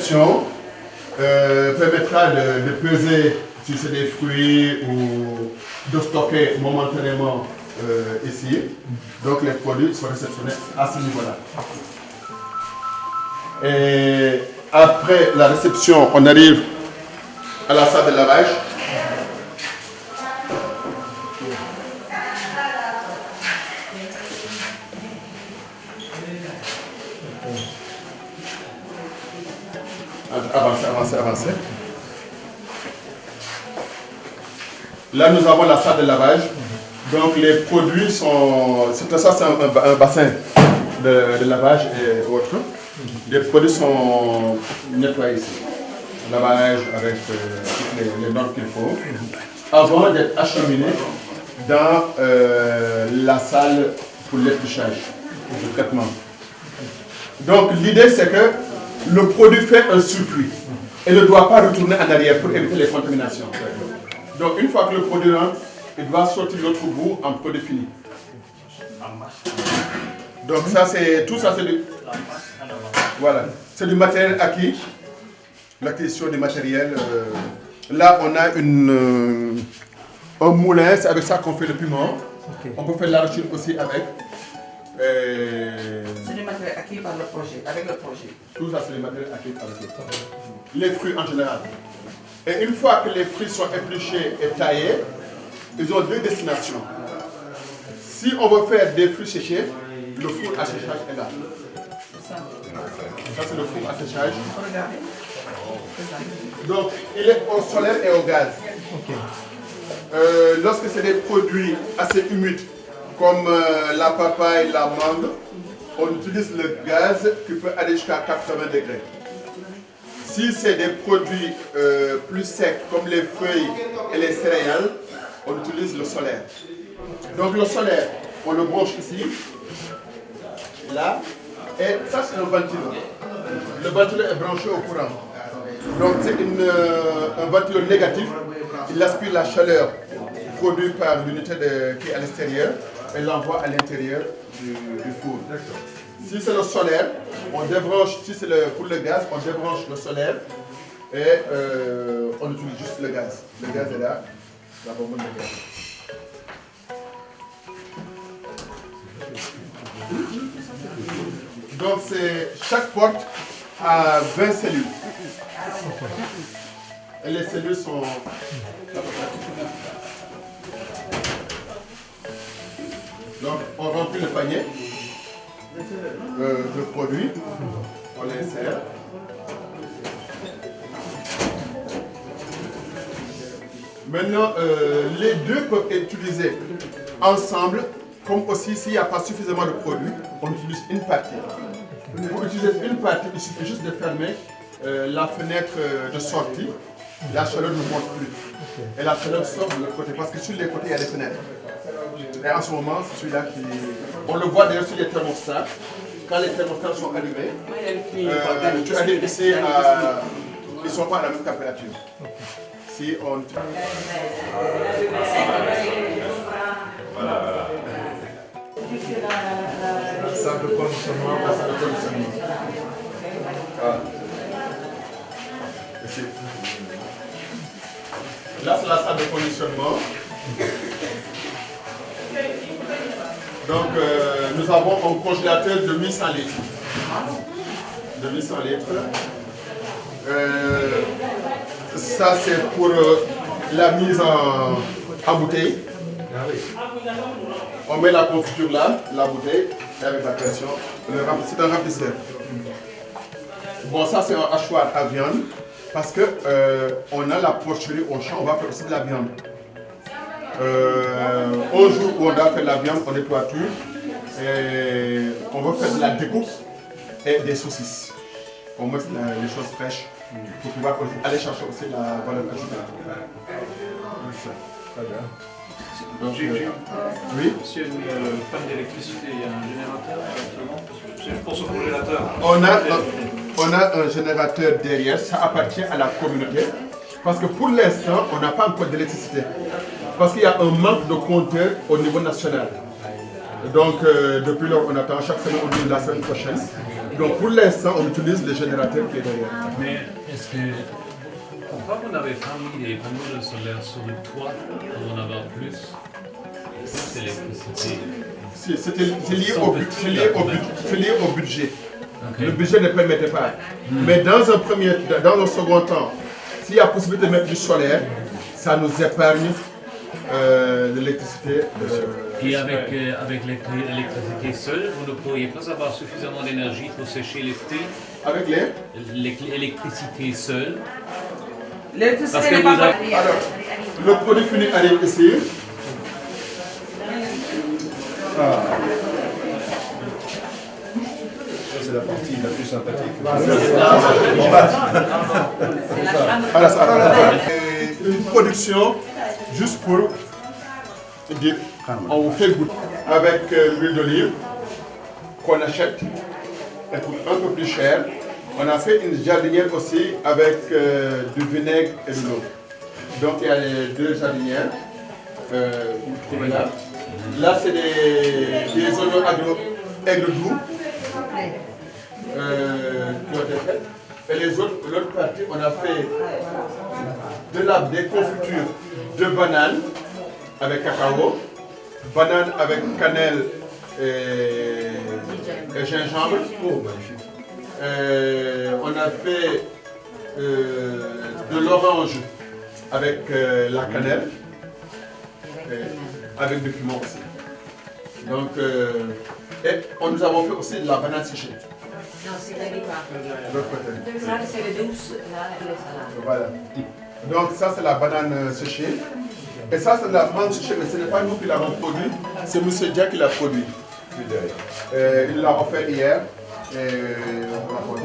réception permettra de peser si c'est des fruits ou de stocker momentanément ici. Donc les produits sont réceptionnés à ce niveau-là. Et après la réception, on arrive à la salle de lavage. Avancez. Là, nous avons la salle de lavage. Donc, les produits sont... Ça, c'est un bassin de lavage et autres. Les produits sont nettoyés ici. Lavage avec toutes les normes qu'il faut. Avant d'être acheminés dans la salle pour l'épluchage, le traitement. Donc, l'idée, c'est que le produit fait un circuit et ne doit pas retourner en arrière pour éviter les contaminations. Donc, une fois que le produit rentre, il doit sortir l'autre bout en produit fini. Donc, ça, c'est tout ça, c'est du... Voilà, c'est du matériel acquis, l'acquisition du matériel. Là, on a un moulin, c'est avec ça qu'on fait le piment. Okay. On peut faire l'arachide aussi avec. C'est du matériel acquis par le projet, avec le projet. Tout ça, c'est du matériel acquis avec le projet. Les fruits en général. Et une fois que les fruits sont épluchés et taillés, ils ont deux destinations. Si on veut faire des fruits séchés, le four à séchage est là. Ça, c'est le four à séchage. Donc, il est au solaire et au gaz. Okay. Lorsque c'est des produits assez humides, comme la papaye, la mangue, on utilise le gaz qui peut aller jusqu'à 80 degrés. Si c'est des produits plus secs, comme les feuilles et les céréales, on utilise le solaire. Donc le solaire, on le branche ici, là, et ça c'est un ventilo. Le ventilo est branché au courant. Donc c'est un ventilo négatif, il aspire la chaleur produite par l'unité qui est à l'extérieur et l'envoie à l'intérieur du four. Si c'est le solaire, on débranche, si c'est pour le gaz, on débranche le solaire et on utilise juste le gaz. Le gaz est là, la bonbonne de gaz. Donc chaque porte a 20 cellules. Et les cellules sont... Donc on remplit le panier de produits, on l'insère. Maintenant, les deux peuvent être utilisés ensemble, comme aussi s'il n'y a pas suffisamment de produits, on utilise une partie. Pour utiliser une partie, il suffit juste de fermer la fenêtre de sortie. La chaleur ne monte plus. Et la chaleur sort de l'autre côté, parce que sur les côtés, il y a des fenêtres. Et en ce moment, c'est celui-là qui... On le voit d'ailleurs sur les thermostats. Quand les thermostats sont allumés, tu arrives ici à... Ils ne sont pas à la même température. Si on... Voilà. La salle de conditionnement. La salle de conditionnement. Voilà. Ici. Là, c'est la salle de conditionnement. Donc, nous avons un congélateur de 1100 litres. De 1100 litres. Ça, c'est pour la mise en bouteille. On met la confiture là, la bouteille, et avec la pression, c'est un remplisseur. Bon, ça, c'est un hachoir à viande, parce que on a la porcherie au champ, on va faire aussi de la viande. Au jour où on doit faire la viande, on nettoie tout et on va faire de la découpe et des saucisses. On met les choses fraîches pour pouvoir aller chercher aussi la valeur ajoutée. Très bien. Donc, oui. S'il y a une panne d'électricité, il y a un générateur actuellement. C'est pour ce congélateur. On a un générateur derrière, ça appartient à la communauté. Parce que pour l'instant, on n'a pas encore d'électricité. Parce qu'il y a un manque de compteurs au niveau national. Donc, depuis lors, on attend chaque semaine, on dit la semaine prochaine. Donc pour l'instant, on utilise le générateur qui est derrière. Mais est-ce que. Pourquoi vous n'avez pas mis des panneaux solaires sur le toit pour en avoir plus d'électricité? C'est lié au budget. Okay. Le budget ne permettait pas. Mais dans un second temps, s'il y a possibilité de mettre du solaire, ça nous épargne l'électricité. Et avec l'électricité seule, vous ne pourriez pas avoir suffisamment d'énergie pour sécher les thés? Avec l'électricité seule? L'électricité n'est pas Alors, le produit fini arrive ici. C'est la partie la plus sympathique. Une production juste pour dire, on vous fait goûter avec l'huile d'olive qu'on achète, elle coûte un peu plus cher. On a fait une jardinière aussi avec du vinaigre et de l'eau. Donc il y a les deux jardinières, vous trouvez là. Là c'est des oignons aigre doux. Qui ont été faites. Et l'autre partie, on a fait des confitures de bananes avec cacao, bananes avec cannelle et gingembre. Oh, magnifique. On a fait de l'orange avec la cannelle, avec du piment aussi. Donc, et nous avons fait aussi de la banane séchée. Non, c'est la pas. L'autre côté. Ça, c'est le douce, là, les salades. Voilà. Donc ça c'est la banane séchée. Et ça c'est la mangue séchée, mais ce n'est pas nous qui l'avons produit, c'est M. Dia qui l'a produit. Il l'a offert hier. Et on va apporter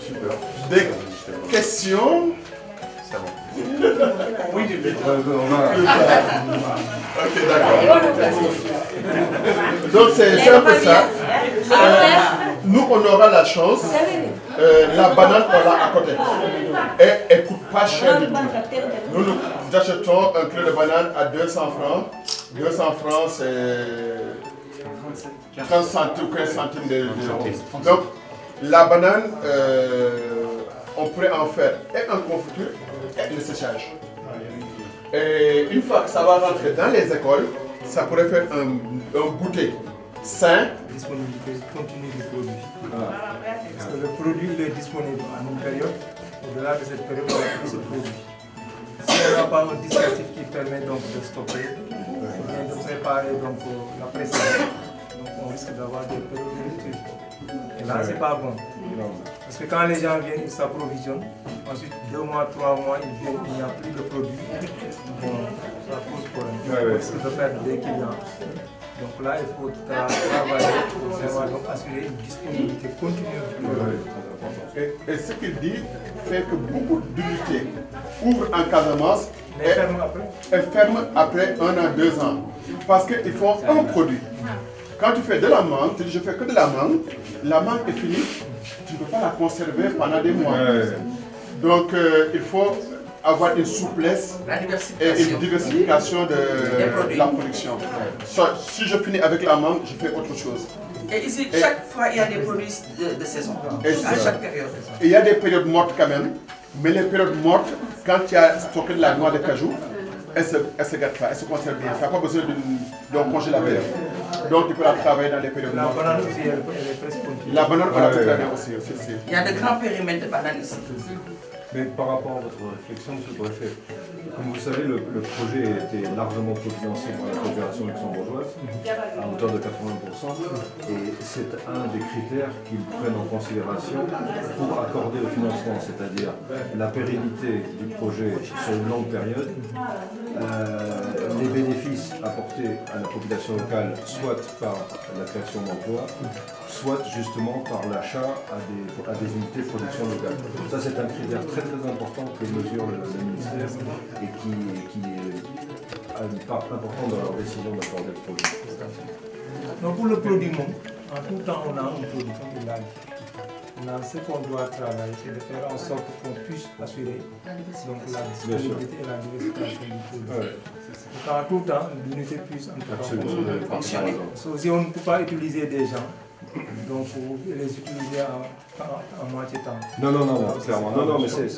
super. Des questions? Oui, du fait. Ok, d'accord. Donc c'est un peu ça. Nous on aura la chance. La banane, on l'a à côté. Et elle ne coûte pas cher du tout. Nous achetons un kilo de banane à 200 francs. 200 francs, c'est 30 centimes ou 15 centimes d'euros. Donc, la banane, on pourrait en faire et en confiture et le séchage. Et une fois que ça va rentrer dans les écoles, ça pourrait faire un goûter sain. Disponibilité continue du produit. Parce que le produit il est disponible en une période, au-delà de cette période, on a plus ce produit. Si on n'a pas un dispositif qui permet donc de stopper, de préparer donc, la précédente, donc on risque d'avoir des périodes de rupture. Et là, c'est pas bon. Parce que quand les gens viennent, ils s'approvisionnent. Ensuite, 2 mois, 3 mois, ils viennent, il n'y a plus de produit. Bon, ça pose problème. Il risque de perdre des clients. Donc là, il faut travailler pour vraiment donc assurer une disponibilité continue. Et ce qu'il dit fait que beaucoup d'unités ouvrent en Casamance et ferment après 1 an, 2 ans. Parce qu'ils font un produit. Quand tu fais de la mangue, tu dis je fais que de la mangue est finie, tu ne peux pas la conserver pendant des mois. Donc il faut avoir une souplesse et une diversification de la production. Si je finis avec la mangue, je fais autre chose. Et ici, chaque fois, il y a des produits de saison, à chaque période. Il y a des périodes mortes quand même, mais les périodes mortes, quand tu as stocké de la noix de cajou, elle ne se gâte pas, elle se conserve bien. Tu n'as pas besoin d'un congélateur. Donc tu peux la travailler dans les périodes mortes. La banane aussi, elle est presque continue. La banane, on la peut très bien aussi. Il y a de grands périmètres de bananes ici. Mais par rapport à votre réflexion, M. le Préfet, comme vous le savez, le projet a été largement cofinancé par la coopération luxembourgeoise, à hauteur de 80%, et c'est un des critères qu'ils prennent en considération pour accorder le financement, c'est-à-dire la pérennité du projet sur une longue période, les bénéfices apportés à la population locale, soit par la création d'emplois, soit justement par l'achat à des unités de production locale. Ça, c'est un critère très important que mesure le ministère et qui a une part importante dans leur décision d'accorder le projet. Donc pour le produit, en tout temps, on a un produit, comme il l'a dit. Maintenant, ce qu'on doit travailler, c'est de faire en sorte qu'on puisse assurer donc, la disponibilité et la diversification du produit. Ouais. Quand tout le temps, l'unité puisse en tout cas Fonctionner. Si on ne peut pas utiliser des gens, donc les utiliser en moitié temps. Non, clairement. Non, mais c'est...